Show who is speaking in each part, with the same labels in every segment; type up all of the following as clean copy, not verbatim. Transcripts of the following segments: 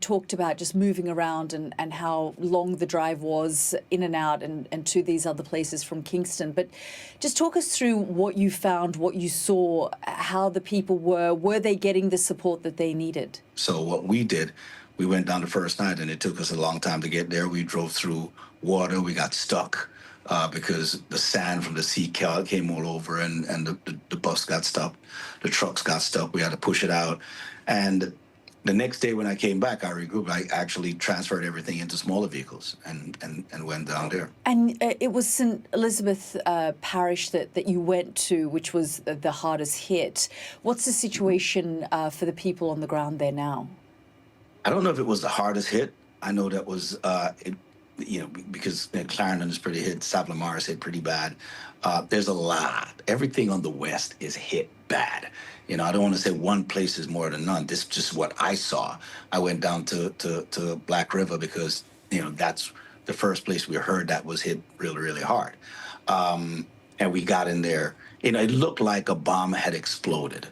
Speaker 1: talked about just moving around and how long the drive was in and out and to these other places from Kingston. But just talk us through what you found, what you saw, how the people were they getting the support that they needed?
Speaker 2: So what we did, we went down the first night and it took us a long time to get there. We drove through water. We got stuck because the sand from the sea came all over and the bus got stuck. The trucks got stuck. We had to push it out. And the next day when I came back, I regrouped. I actually transferred everything into smaller vehicles and went down there.
Speaker 1: And it was St. Elizabeth Parish that you went to, which was the hardest hit. What's the situation for the people on the ground there now?
Speaker 2: I don't know if it was the hardest hit. I know that was, because Clarendon is pretty hit, Savlamar is hit pretty bad. There's a lot. Everything on the west is hit bad. I don't want to say one place is more than none. This is just what I saw. I went down to Black River because, that's the first place we heard that was hit really, really hard. And we got in there. It looked like a bomb had exploded.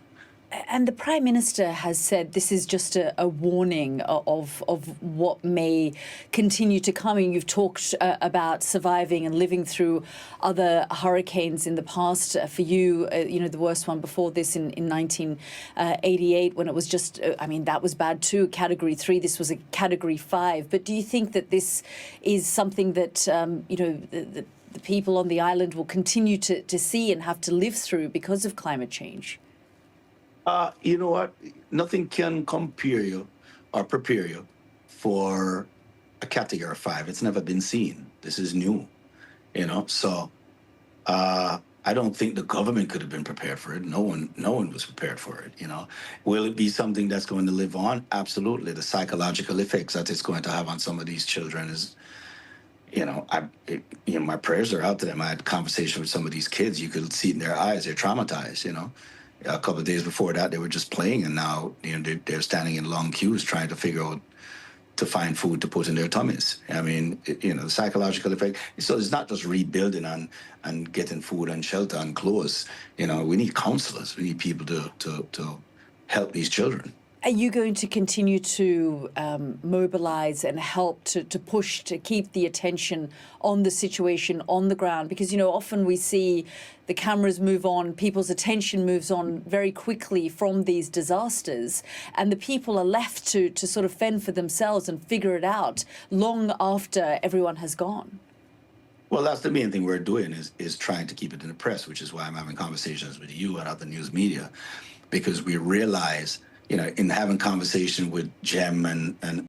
Speaker 1: And the Prime Minister has said this is just a warning of what may continue to come. And you've talked about surviving and living through other hurricanes in the past. For you, the worst one before this in 1988, when it was just, that was bad too, Category 3. This was a Category 5. But do you think that this is something that, the people on the island will continue to see and have to live through because of climate change?
Speaker 2: You know what? Nothing can compare you or prepare you for a Category 5. It's never been seen. This is new, So I don't think the government could have been prepared for it. No one was prepared for it. Will it be something that's going to live on? Absolutely. The psychological effects that it's going to have on some of these children is, my prayers are out to them. I had a conversation with some of these kids. You could see it in their eyes. They're traumatized. A couple of days before that, they were just playing, and now they're standing in long queues trying to figure out to find food to put in their tummies. The psychological effect. So it's not just rebuilding and getting food and shelter and clothes. We need counselors. We need people to help these children.
Speaker 1: Are you going to continue to mobilize and help to push to keep the attention on the situation on the ground? Because, often we see the cameras move on, people's attention moves on very quickly from these disasters, and the people are left to sort of fend for themselves and figure it out long after everyone has gone.
Speaker 2: Well, that's the main thing we're doing is trying to keep it in the press, which is why I'm having conversations with you and other news media, because we realize, in having conversation with Jem and